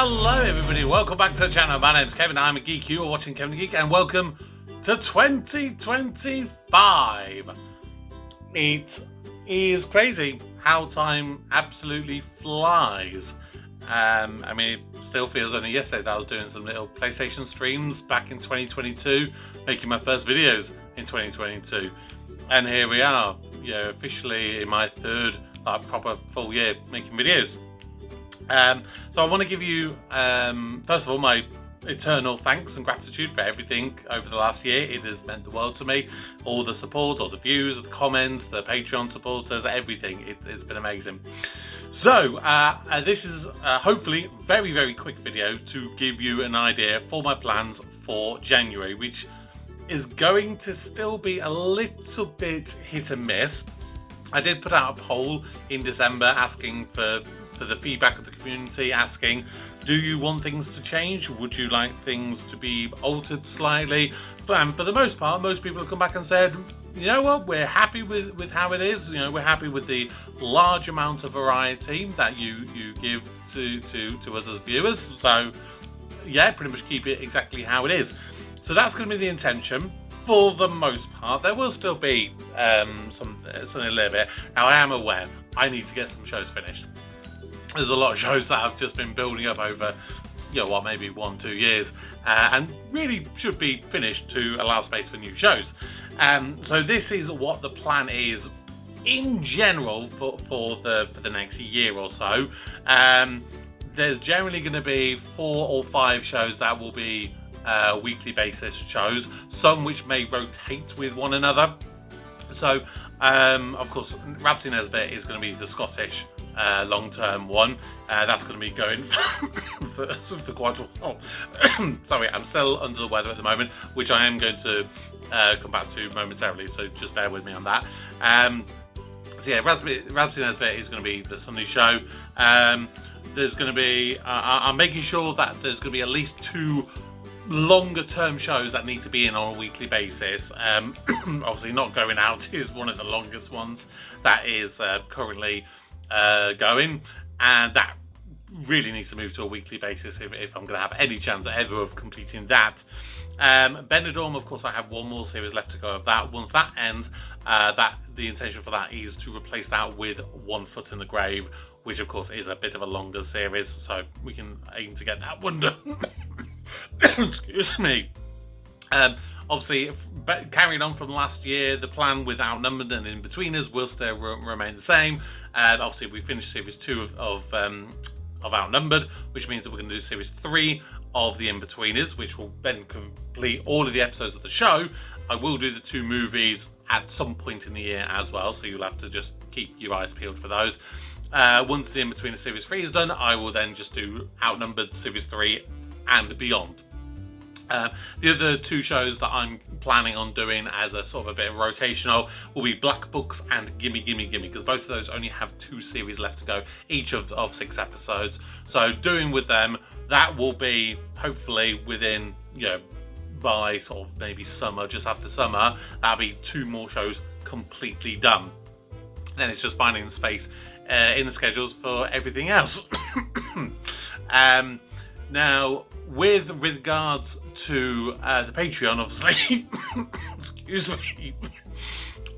Hello everybody, welcome back to the channel. My name's Kevin, I'm a geek, you are watching Kevin the Geek, and welcome to 2025. It is crazy how time absolutely flies. I mean, it still feels only yesterday that I was doing some little PlayStation streams back in 2022, making my first videos in 2022. And here we are, officially in my third proper full year making videos. So I want to give you, first of all, my eternal thanks and gratitude for everything over the last year. It has meant the world to me. All the support, all the views, the comments, the Patreon supporters, everything. It's been amazing. So this is hopefully a very, very quick video to give you an idea for my plans for January, which is going to still be a little bit hit and miss. I did put out a poll in December asking for the feedback of the community, asking, do you want things to change? Would you like things to be altered slightly? And for the most part, most people have come back and said, you know what, we're happy with how it is. We're happy with the large amount of variety that you give to us as viewers. So yeah, pretty much keep it exactly how it is. So that's going to be the intention. For the most part, there will still be something a little bit. Now, I am aware I need to get some shows finished. There's a lot of shows that have just been building up over, maybe 1-2 years, and really should be finished to allow space for new shows. So this is what the plan is in general for the next year or so. There's generally going to be 4 or 5 shows that will be weekly basis shows, some which may rotate with one another. So, of course, Rabsy Nesbitt is going to be the Scottish long-term one. That's going to be going for quite a while. Sorry, I'm still under the weather at the moment, which I am going to come back to momentarily, so just bear with me on that. So yeah, Rabsy Nesbitt is going to be the Sunday show. There's going to be, I'm making sure that there's going to be at least 2 longer term shows that need to be in on a weekly basis. Obviously Not Going Out is one of the longest ones that is currently going, and that really needs to move to a weekly basis if I'm going to have any chance ever of completing that. Benidorm, of course, I have one more series left to go of that. Once that ends, the intention for that is to replace that with One Foot in the Grave, which of course is a bit of a longer series, so we can aim to get that one done. Excuse me. Obviously, carrying on from last year, the plan with Outnumbered and In-Betweeners will still remain the same. Obviously, we finished Series 2 of Outnumbered, which means that we're going to do Series 3 of the In-Betweeners, which will then complete all of the episodes of the show. I will do the 2 movies at some point in the year as well, so you'll have to just keep your eyes peeled for those. Once the In-Betweener Series 3 is done, I will then just do Outnumbered Series 3 and beyond. The other 2 shows that I'm planning on doing as a sort of a bit of rotational will be Black Books and Gimme Gimme Gimme, because both of those only have 2 series left to go, each of 6 episodes. So doing with them, that will be hopefully within, by sort of maybe summer, just after summer, that'll be 2 more shows completely done. Then it's just finding the space in the schedules for everything else. Now, with regards to the Patreon, obviously, excuse me,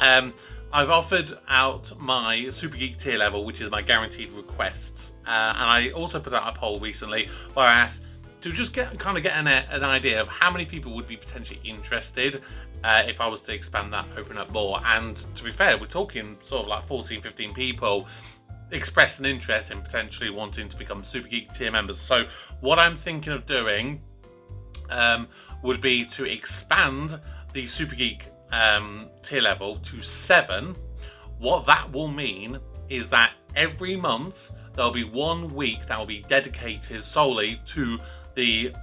I've offered out my Super Geek tier level, which is my guaranteed requests, and I also put out a poll recently where I asked to just get an idea of how many people would be potentially interested if I was to expand that, open up more. And to be fair, we're talking sort of like 14-15 people expressed an interest in potentially wanting to become Super Geek tier members. So what I'm thinking of doing would be to expand the Super Geek tier level to 7. What that will mean is that every month there'll be 1 week that will be dedicated solely to the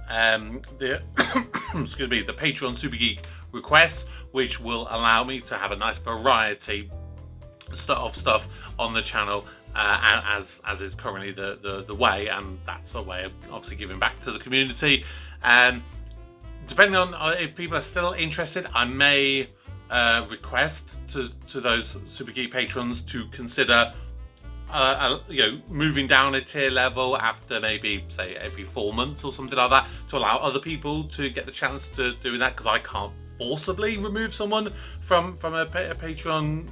excuse me, the Patreon Super Geek requests, which will allow me to have a nice variety of stuff on the channel, as is currently the way, and that's a way of obviously giving back to the community. Depending on if people are still interested, I may request to those Super Geek patrons to consider moving down a tier level after maybe say every 4 months or something like that, to allow other people to get the chance to do that, because I can't forcibly remove someone from a Patreon,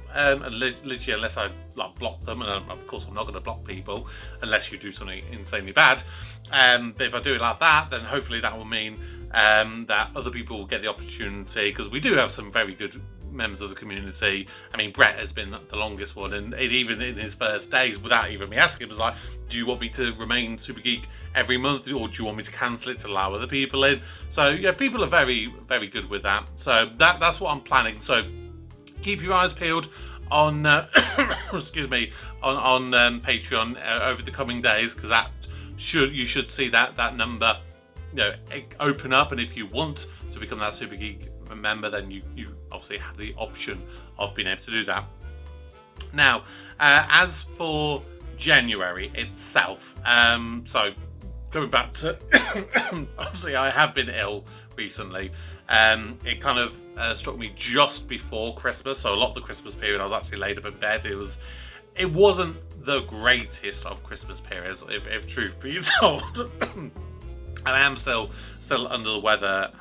literally unless I block them, and of course I'm not going to block people unless you do something insanely bad. But if I do it like that, then hopefully that will mean that other people will get the opportunity, because we do have some very good members of the community. I mean, Brett has been the longest one, and even in his first days, without even me asking, was like, do you want me to remain Super Geek every month, or do you want me to cancel it to allow other people in? So yeah, people are very, very good with that. So that's what I'm planning. So keep your eyes peeled on excuse me, on Patreon over the coming days, because you should see that number open up. And if you want to become that Super Geek member, then you obviously have the option of being able to do that. Now, as for January itself, so going back to obviously I have been ill recently. It kind of struck me just before Christmas, so a lot of the Christmas period I was actually laid up in bed. It wasn't the greatest of Christmas periods, if truth be told. And I am still under the weather,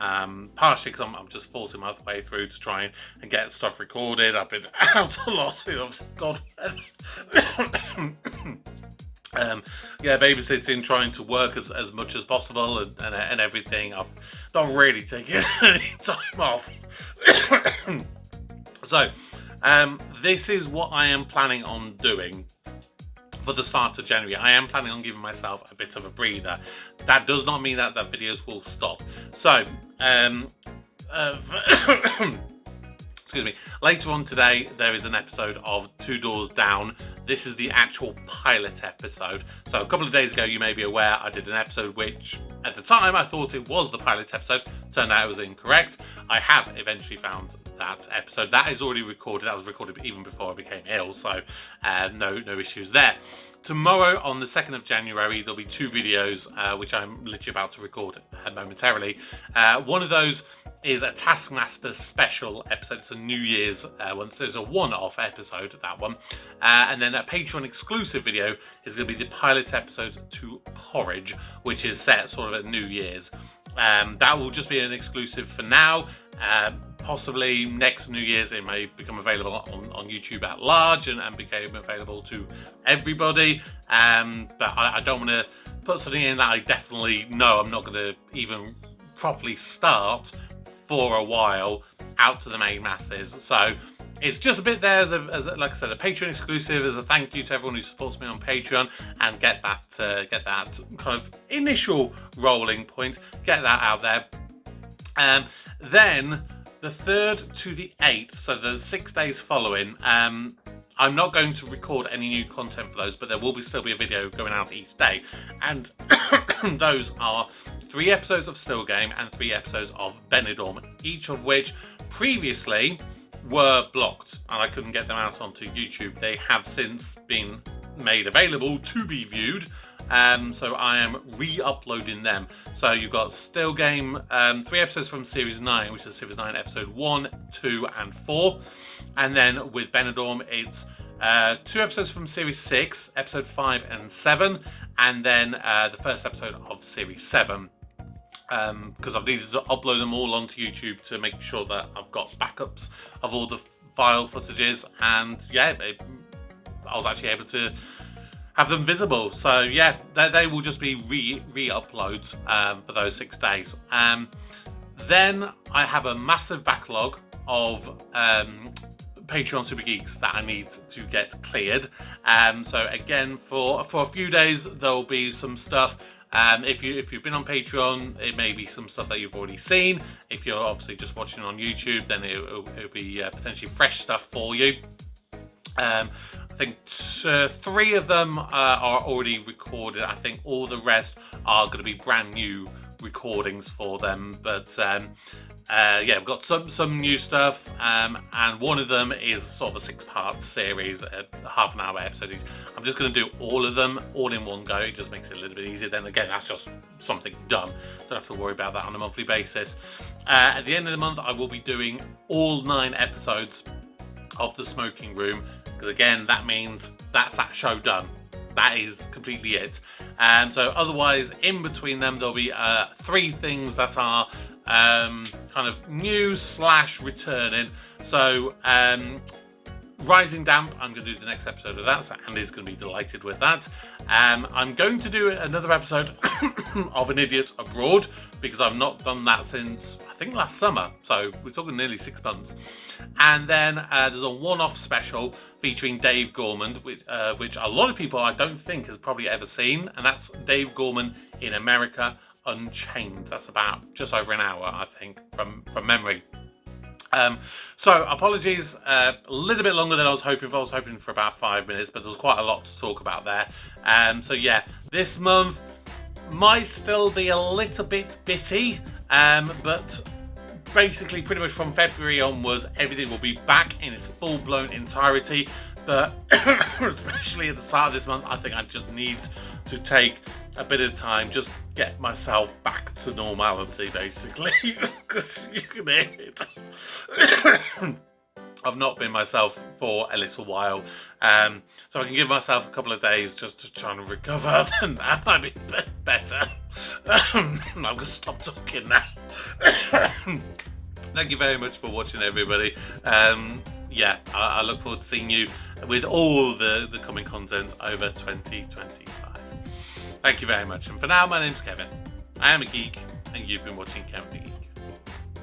partially because I'm just forcing my way through to try and get stuff recorded. I've been out a lot, God. Babysitting, trying to work as much as possible and everything. I've not really taken any time off. So, this is what I am planning on doing for the start of January. I am planning on giving myself a bit of a breather. That does not mean that videos will stop. So, excuse me, later on today there is an episode of Two Doors Down. This is the actual pilot episode. So a couple of days ago, you may be aware, I did an episode which at the time I thought it was the pilot episode. Turned out it was incorrect. I have eventually found that episode. That is already recorded. That was recorded even before I became ill, so no issues there. Tomorrow, on the 2nd of January, there'll be 2 videos, which I'm literally about to record momentarily. One of those is a Taskmaster special episode. It's a New Year's one, so it's a one-off episode, that one. And then a Patreon exclusive video is going to be the pilot episode to Porridge, which is set sort of at New Year's. That will just be an exclusive for now. Possibly next New Year's it may become available on YouTube at large and become available to everybody. But I don't want to put something in that I definitely know I'm not going to even properly start for a while out to the main masses. So it's just a bit there as like I said, a Patreon exclusive, as a thank you to everyone who supports me on Patreon, and get that kind of initial rolling point, get that out there. Then the 3rd to the 8th, so the 6 days following, I'm not going to record any new content for those, but there will still be a video going out each day. And those are 3 episodes of Still Game and 3 episodes of Benidorm, each of which previously were blocked and I couldn't get them out onto YouTube. They have since been made available to be viewed. So I am re-uploading them. So you've got Still Game, 3 episodes from Series 9, which is Series 9 Episode 1, 2 and 4. And then with Benidorm, it's 2 episodes from Series 6, Episode 5 and 7. And then the first episode of Series 7. Because I've needed to upload them all onto YouTube to make sure that I've got backups of all the file footages. And yeah, I was actually able to have them visible. So yeah, they will just be re-uploads for those 6 days. Then I have a massive backlog of Patreon Super Geeks that I need to get cleared. So again, for a few days there'll be some stuff. If you've been on Patreon, it may be some stuff that you've already seen. If you're obviously just watching on YouTube, then it'll be potentially fresh stuff for you. I think 3 of them are already recorded. I think all the rest are going to be brand new recordings for them. But yeah, we've got some new stuff, and one of them is sort of a 6-part series, a half-an-hour episode each. I'm just going to do all of them all in one go. It just makes it a little bit easier. Then again, that's just something done. Don't have to worry about that on a monthly basis. At the end of the month, I will be doing all 9 episodes of the smoking room, because again, that means that's that show done. That is completely it. So otherwise, in between them, there'll be 3 things that are kind of new / returning. So Rising Damp, I'm going to do the next episode of that, so Andy's going to be delighted with that. I'm going to do another episode of An Idiot Abroad, because I've not done that since, I think, last summer, so we're talking nearly 6 months. And then there's a one-off special featuring Dave Gorman, which a lot of people I don't think has probably ever seen, and that's Dave Gorman in America Unchained. That's about just over an hour, I think, from memory. So apologies, a little bit longer than I was hoping for. I was hoping for about 5 minutes, but there's quite a lot to talk about there. So yeah, this month might still be a little bit bitty, but basically pretty much from February onwards, everything will be back in its full-blown entirety. But especially at the start of this month, I think I just need to take a bit of time, just get myself back to normality, basically, because you can hear it. I've not been myself for a little while, so I can give myself a couple of days just to try and recover, then that might be a bit better. I'm going to stop talking now. Thank you very much for watching, everybody. Yeah, I look forward to seeing you with all the coming content over 2025. Thank you very much. And for now, my name's Kevin. I am a geek, and you've been watching Kevin the Geek.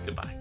Goodbye.